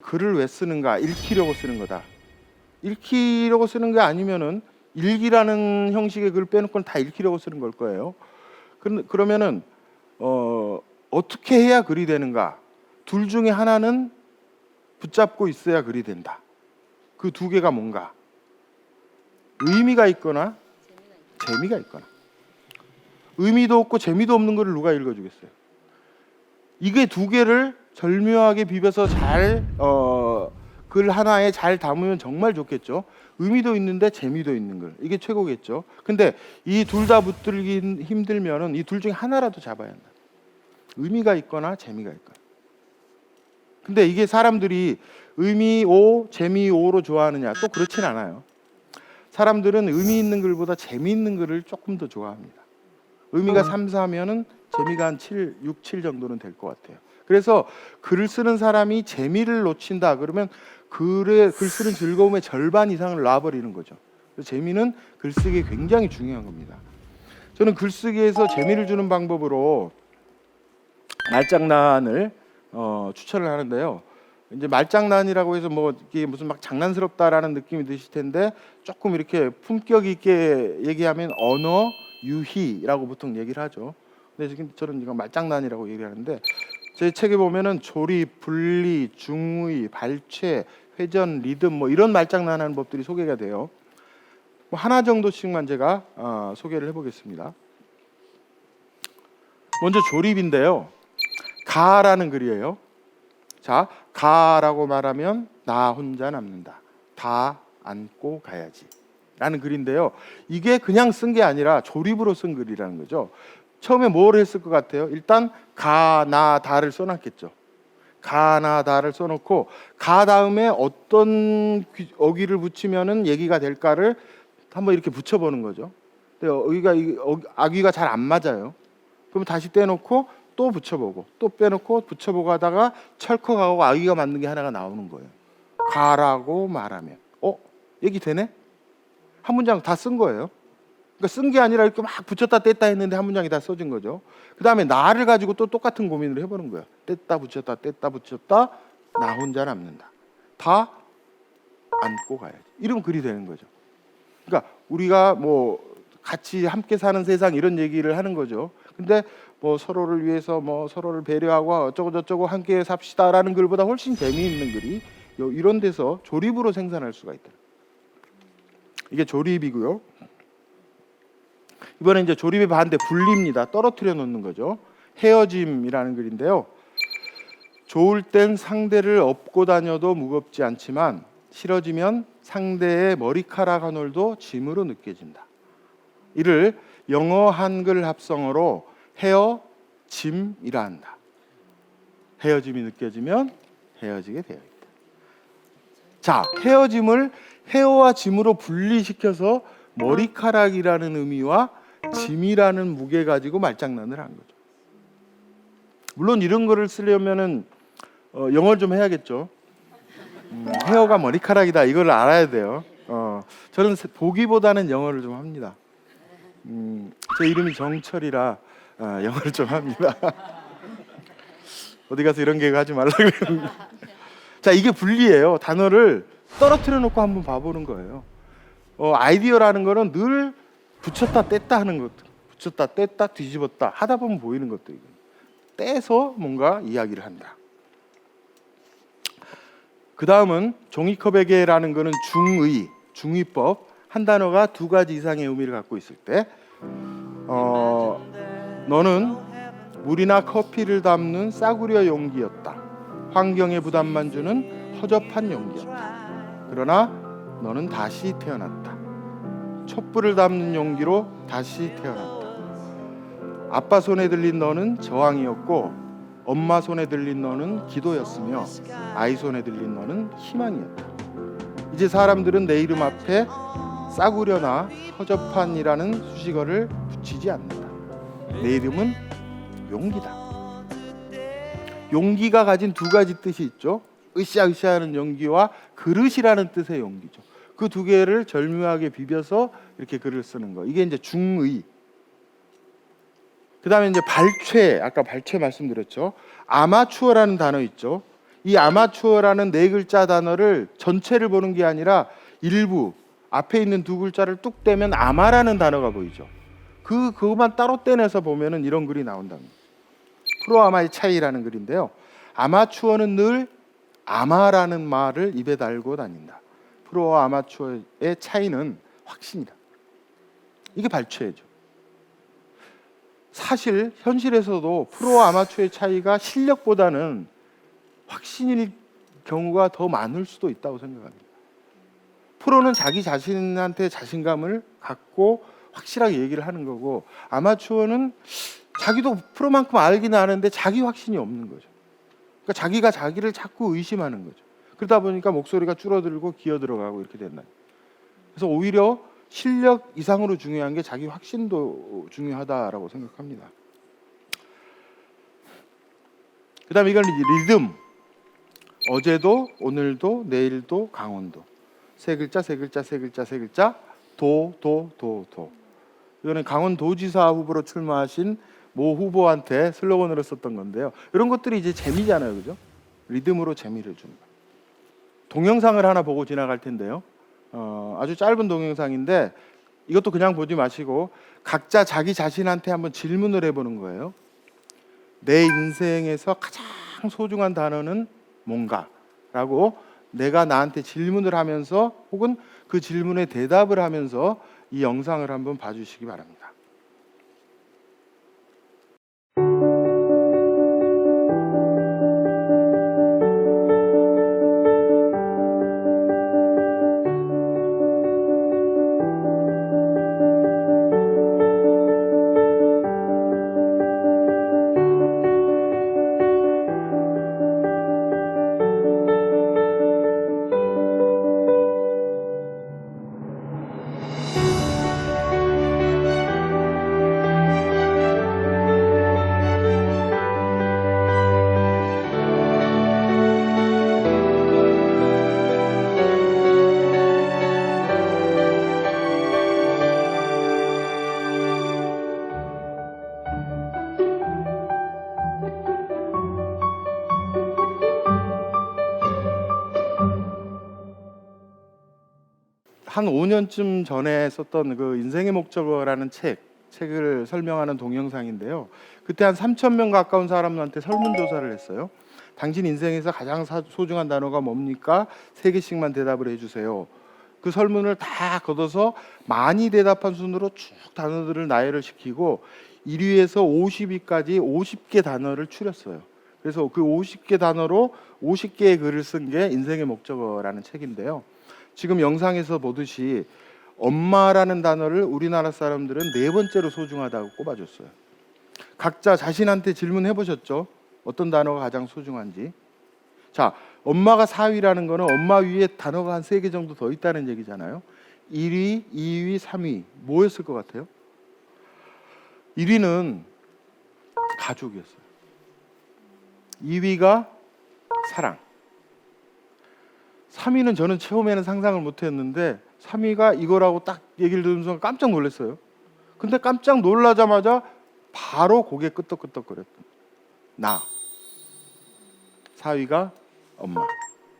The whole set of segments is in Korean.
글을 왜 쓰는가? 읽히려고 쓰는 거다. 읽히려고 쓰는 게 아니면은 일기라는 형식의 글을 빼놓고는 다 읽히려고 쓰는 걸 거예요. 그러면은 어떻게 해야 글이 되는가? 둘 중에 하나는 붙잡고 있어야 글이 된다. 그 두 개가 뭔가? 의미가 있거나 재미가 있거나. 의미도 없고 재미도 없는 글을 누가 읽어주겠어요? 이게 두 개를 절묘하게 비벼서 잘 글 하나에 잘 담으면 정말 좋겠죠. 의미도 있는데 재미도 있는 글, 이게 최고겠죠. 근데 이 둘 다 붙들기 힘들면은 이 둘 중에 하나라도 잡아야 한다. 의미가 있거나 재미가 있거나. 근데 이게 사람들이 의미 O, 재미 O로 좋아하느냐? 또 그렇진 않아요. 사람들은 의미 있는 글보다 재미있는 글을 조금 더 좋아합니다. 의미가 3, 4면은 재미가 한 7, 6, 7 정도는 될 것 같아요. 그래서 글을 쓰는 사람이 재미를 놓친다 그러면 글 쓰는 즐거움의 절반 이상을 놔버리는 거죠. 재미는 글쓰기에 굉장히 중요한 겁니다. 저는 글쓰기에서 재미를 주는 방법으로 말장난을 추천을 하는데요. 이제 말장난이라고 해서 뭐 이게 무슨 막 장난스럽다라는 느낌이 드실 텐데 조금 이렇게 품격 있게 얘기하면 언어 유희라고 보통 얘기를 하죠. 근데 지금 저는 이거 말장난이라고 얘기하는데 제 책에 보면은 조립, 분리, 중의, 발췌, 회전, 리듬 뭐 이런 말장난하는 법들이 소개가 돼요. 뭐 하나 정도씩만 제가 소개를 해보겠습니다. 먼저 조립인데요. 가라는 글이에요. 자, 가라고 말하면 나 혼자 남는다. 다 안고 가야지. 라는 글인데요. 이게 그냥 쓴 게 아니라 조립으로 쓴 글이라는 거죠. 처음에 뭘 했을 것 같아요? 일단 가, 나, 다를 써놨겠죠. 가, 나, 다를 써놓고 가 다음에 어떤 어귀를 붙이면은 얘기가 될까를 한번 이렇게 붙여보는 거죠. 근데 어귀가 잘 안 맞아요. 그럼 다시 떼놓고 또 붙여보고 또 빼놓고 붙여보고 하다가 철컥하고 어귀가 맞는 게 하나가 나오는 거예요. 가라고 말하면 얘기 되네? 한 문장 다 쓴 거예요. 그러니까 쓴 게 아니라 이렇게 막 붙였다 뗐다 했는데 한 문장이 다 써진 거죠. 그 다음에 나를 가지고 또 똑같은 고민을 해보는 거예요. 뗐다 붙였다 나 혼자 남는다. 다 안고 가야지. 이러면 글이 되는 거죠. 그러니까 우리가 뭐 같이 함께 사는 세상 이런 얘기를 하는 거죠. 근데 뭐 서로를 위해서 뭐 서로를 배려하고 어쩌고 저쩌고 함께 삽시다라는 글보다 훨씬 재미있는 글이 이런 데서 조립으로 생산할 수가 있다. 이게 조립이고요. 이번에 이제 조립의 반대 분리입니다. 떨어뜨려 놓는 거죠. 헤어짐이라는 글인데요. 좋을 땐 상대를 업고 다녀도 무겁지 않지만 싫어지면 상대의 머리카락 한 올도 짐으로 느껴진다. 이를 영어 한글 합성어로 헤어짐이라 한다. 헤어짐이 느껴지면 헤어지게 되어 있다. 자, 헤어짐을 헤어와 짐으로 분리시켜서 머리카락이라는 의미와 짐이라는 무게 가지고 말장난을 한 거죠. 물론 이런 거를 쓰려면은 영어를 좀 해야겠죠. 헤어가 머리카락이다 이걸 알아야 돼요. 저는 보기보다는 영어를 좀 합니다. 제 이름이 정철이라 영어를 좀 합니다. 어디 가서 이런 개그 하지 말라 그랬는데. 자, 이게 분리예요. 단어를 떨어뜨려 놓고 한번 봐보는 거예요. 아이디어라는 거는 늘 붙였다 뗐다 하는 것, 붙였다 뗐다 뒤집었다 하다 보면 보이는 것들이고 떼서 뭔가 이야기를 한다. 그 다음은 종이컵에게라는 거는 중의, 중의법. 한 단어가 두 가지 이상의 의미를 갖고 있을 때 너는 물이나 커피를 담는 싸구려 용기였다. 환경에 부담만 주는 허접한 용기였다. 그러나 너는 다시 태어났다. 촛불을 담는 용기로 다시 태어났다. 아빠 손에 들린 너는 저항이었고 엄마 손에 들린 너는 기도였으며 아이 손에 들린 너는 희망이었다. 이제 사람들은 내 이름 앞에 싸구려나 허접한이라는 수식어를 붙이지 않는다. 내 이름은 용기다. 용기가 가진 두 가지 뜻이 있죠. 으쌰으쌰하는 용기와 그릇이라는 뜻의 용기죠. 그 두 개를 절묘하게 비벼서 이렇게 글을 쓰는 거. 이게 이제 중의. 그 다음에 이제 발췌. 아까 발췌 말씀드렸죠. 아마추어라는 단어 있죠. 이 아마추어라는 네 글자 단어를 전체를 보는 게 아니라 일부 앞에 있는 두 글자를 뚝 떼면 아마라는 단어가 보이죠. 그것만 따로 떼내서 보면은 이런 글이 나온답니다. 프로 아마의 차이라는 글인데요. 아마추어는 늘 아마라는 말을 입에 달고 다닌다. 프로와 아마추어의 차이는 확신이다. 이게 발췌죠. 사실 현실에서도 프로와 아마추어의 차이가 실력보다는 확신일 경우가 더 많을 수도 있다고 생각합니다. 프로는 자기 자신한테 자신감을 갖고 확실하게 얘기를 하는 거고, 아마추어는 자기도 프로만큼 알긴 아는데 자기 확신이 없는 거죠. 그러니까 자기가 자기를 자꾸 의심하는 거죠. 그러다 보니까 목소리가 줄어들고 기어 들어가고 이렇게 된다. 그래서 오히려 실력 이상으로 중요한 게 자기 확신도 중요하다라고 생각합니다. 그 다음에 이건 리듬. 어제도, 오늘도, 내일도, 강원도. 세 글자, 세 글자, 세 글자, 세 글자. 도. 이거는 강원도지사 후보로 출마하신 모 후보한테 슬로건으로 썼던 건데요. 이런 것들이 이제 재미잖아요, 그죠? 리듬으로 재미를 주는 거. 동영상을 하나 보고 지나갈 텐데요. 아주 짧은 동영상인데 이것도 그냥 보지 마시고 각자 자기 자신한테 한번 질문을 해보는 거예요. 내 인생에서 가장 소중한 단어는 뭔가? 라고 내가 나한테 질문을 하면서 혹은 그 질문에 대답을 하면서 이 영상을 한번 봐주시기 바랍니다. 한 5년쯤 전에 썼던 그 인생의 목적어라는 책을 설명하는 동영상인데요. 그때 한 3,000명 가까운 사람들한테 설문조사를 했어요. 당신 인생에서 가장 소중한 단어가 뭡니까? 3개씩만 대답을 해주세요. 그 설문을 다 걷어서 많이 대답한 순으로 쭉 단어들을 나열을 시키고 1위에서 50위까지 50개 단어를 추렸어요. 그래서 그 50개 단어로 50개의 글을 쓴 게 인생의 목적어라는 책인데요. 지금 영상에서 보듯이 엄마라는 단어를 우리나라 사람들은 4번째로 소중하다고 꼽아줬어요. 각자 자신한테 질문해 보셨죠? 어떤 단어가 가장 소중한지. 자, 엄마가 4위라는 거는 엄마 위에 단어가 한 3개 정도 더 있다는 얘기잖아요. 1위, 2위, 3위 뭐였을 것 같아요? 1위는 가족이었어요. 2위가 사랑. 3위는 저는 처음에는 상상을 못했는데 3위가 이거라고 딱 얘기를 들은 순간 깜짝 놀랐어요. 근데 깜짝 놀라자마자 바로 고개 끄덕끄덕거렸던 나. 4위가 엄마.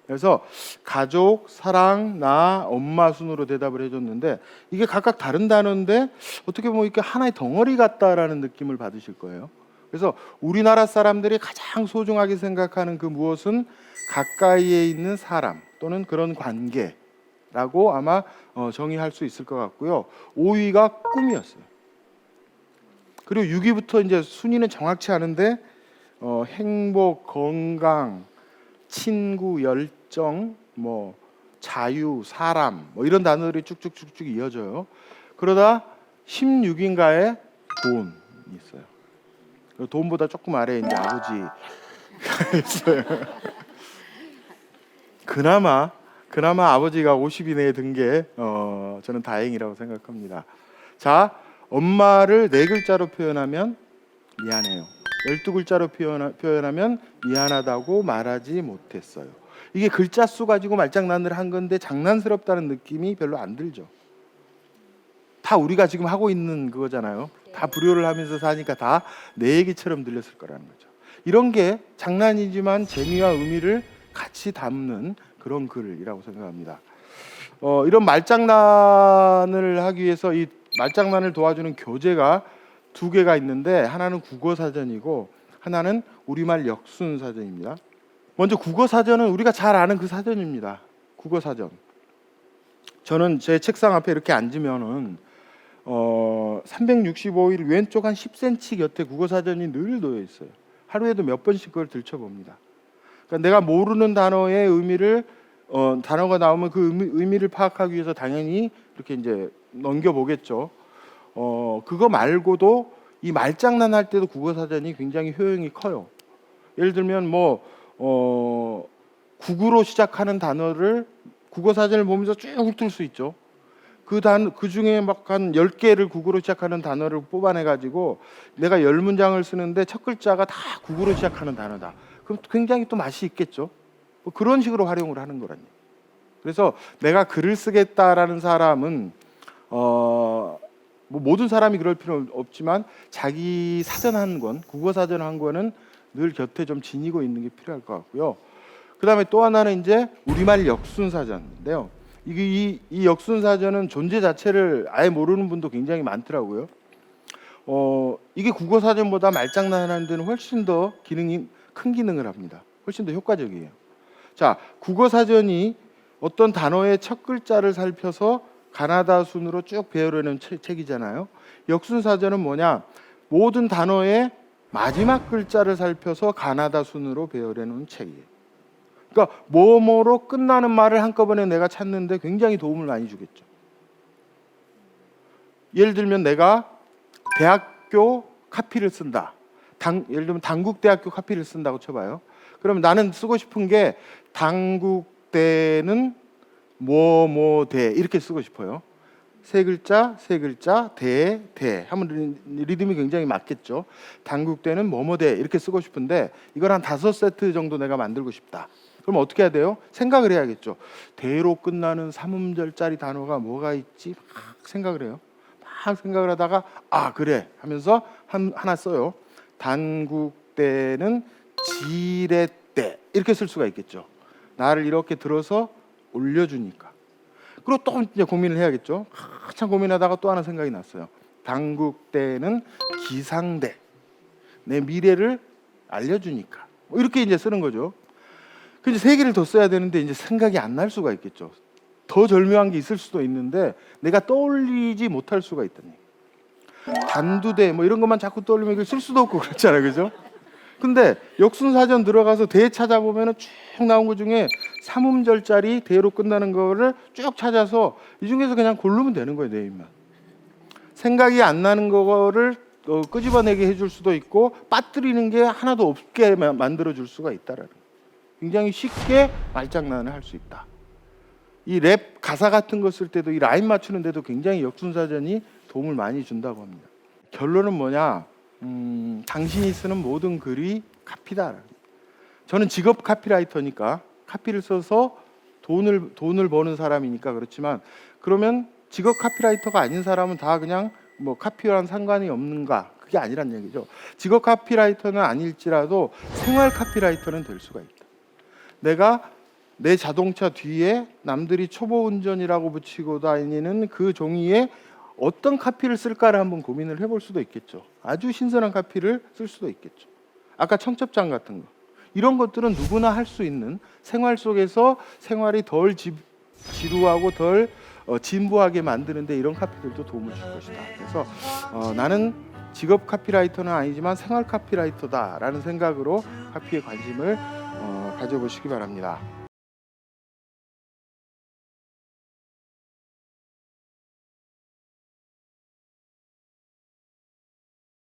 그래서 가족, 사랑, 나, 엄마 순으로 대답을 해줬는데 이게 각각 다른 단어인데 어떻게 보면 이렇게 하나의 덩어리 같다라는 느낌을 받으실 거예요. 그래서 우리나라 사람들이 가장 소중하게 생각하는 그 무엇은 가까이에 있는 사람 또는 그런 관계라고 아마 정의할 수 있을 것 같고요. 5위가 꿈이었어요. 그리고 6위부터 이제 순위는 정확치 않은데 행복, 건강, 친구, 열정, 자유, 사람 뭐 이런 단어들이 쭉쭉쭉쭉 이어져요. 그러다 16인가에 돈이 있어요. 돈보다 조금 아래에 이제 아버지가 있어요. 그나마 아버지가 50위 내에 든 게 저는 다행이라고 생각합니다. 자, 엄마를 4글자로 표현하면 미안해요. 12글자로 표현하면 미안하다고 말하지 못했어요. 이게 글자 수 가지고 말장난을 한 건데 장난스럽다는 느낌이 별로 안 들죠. 다 우리가 지금 하고 있는 그거잖아요. 다 불효를 하면서 사니까 다 내 얘기처럼 들렸을 거라는 거죠. 이런 게 장난이지만 재미와 의미를 같이 담는 그런 글이라고 생각합니다. 이런 말장난을 하기 위해서 이 말장난을 도와주는 교재가 두 개가 있는데 하나는 국어사전이고 하나는 우리말 역순사전입니다. 먼저 국어사전은 우리가 잘 아는 그 사전입니다. 국어사전. 저는 제 책상 앞에 이렇게 앉으면은 365일 왼쪽 한 10cm 곁에 국어사전이 늘 놓여 있어요. 하루에도 몇 번씩 그걸 들춰봅니다. 그러니까 내가 모르는 단어의 의미를 단어가 나오면 그 의미를 파악하기 위해서 당연히 이렇게 이제 넘겨보겠죠. 그거 말고도 이 말장난 할 때도 국어사전이 굉장히 효용이 커요. 예를 들면 국으로 시작하는 단어를 국어사전을 보면서 쭉 훑을 수 있죠. 그 중에 막 한 10개를 국으로 시작하는 단어를 뽑아내 가지고 내가 10문장을 쓰는데 첫 글자가 다 국으로 시작하는 단어다. 그럼 굉장히 또 맛이 있겠죠. 그런 식으로 활용을 하는 거라니. 그래서 내가 글을 쓰겠다라는 사람은 모든 사람이 그럴 필요는 없지만 자기 사전 한 권, 국어 사전 한 권은 늘 곁에 좀 지니고 있는 게 필요할 것 같고요. 그다음에 또 하나는 이제 우리말 역순 사전인데요. 이 역순 사전은 존재 자체를 아예 모르는 분도 굉장히 많더라고요. 이게 국어 사전보다 말장난하는 데는 훨씬 더 큰 기능을 합니다. 훨씬 더 효과적이에요. 자, 국어 사전이 어떤 단어의 첫 글자를 살펴서 가나다 순으로 쭉 배우려는 책이잖아요. 역순 사전은 뭐냐? 모든 단어의 마지막 글자를 살펴서 가나다 순으로 배우려는 책이에요. 그러니까 뭐뭐로 끝나는 말을 한꺼번에 내가 찾는데 굉장히 도움을 많이 주겠죠. 예를 들면 내가 대학교 카피를 쓴다. 예를 들면 당국대학교 카피를 쓴다고 쳐봐요. 그럼 나는 쓰고 싶은 게 당국대는 뭐뭐대 이렇게 쓰고 싶어요. 세 글자 대 하면 리듬이 굉장히 맞겠죠. 당국대는 뭐뭐대 이렇게 쓰고 싶은데 이걸 한 5세트 정도 내가 만들고 싶다. 그럼 어떻게 해야 돼요? 생각을 해야겠죠. 대로 끝나는 3음절짜리 단어가 뭐가 있지? 막 생각을 해요. 막 생각을 하다가 그래 하면서 하나 써요. 단국대는 지렛대 이렇게 쓸 수가 있겠죠. 나를 이렇게 들어서 올려주니까. 그리고 또 이제 고민을 해야겠죠. 한참 고민하다가 또 하나 생각이 났어요. 당국대는 기상대, 내 미래를 알려주니까. 이렇게 이제 쓰는 거죠. 근데 세 개를 더 써야 되는데 이제 생각이 안 날 수가 있겠죠. 더 절묘한 게 있을 수도 있는데 내가 떠올리지 못할 수가 있다니. 단두대 이런 것만 자꾸 떠올리면 이걸 쓸 수도 없고 그렇잖아요, 그죠? 근데 역순사전 들어가서 대 찾아보면은 쭉 나온 것 중에 3음절짜리 대로 끝나는 거를 쭉 찾아서 이 중에서 그냥 고르면 되는 거예요, 내 입만. 생각이 안 나는 거를 끄집어내게 해줄 수도 있고 빠뜨리는 게 하나도 없게 만들어 줄 수가 있다라는. 굉장히 쉽게 말장난을 할 수 있다. 이 랩 가사 같은 거 쓸 때도 이 라인 맞추는 데도 굉장히 역순사전이 도움을 많이 준다고 합니다. 결론은 뭐냐? 당신이 쓰는 모든 글이 카피다. 저는 직업 카피라이터니까 카피를 써서 돈을 버는 사람이니까 그렇지만 그러면 직업 카피라이터가 아닌 사람은 다 그냥 카피랑 상관이 없는가? 그게 아니란 얘기죠. 직업 카피라이터는 아닐지라도 생활 카피라이터는 될 수가 있다. 내가 내 자동차 뒤에 남들이 초보 운전이라고 붙이고 다니는 그 종이에 어떤 카피를 쓸까를 한번 고민을 해볼 수도 있겠죠. 아주 신선한 카피를 쓸 수도 있겠죠. 아까 청첩장 같은 거 이런 것들은 누구나 할 수 있는 생활 속에서 생활이 덜 지루하고 덜 진부하게 만드는데 이런 카피들도 도움을 줄 것이다. 그래서 나는 직업 카피라이터는 아니지만 생활 카피라이터다라는 생각으로 카피에 관심을 가져보시기 바랍니다.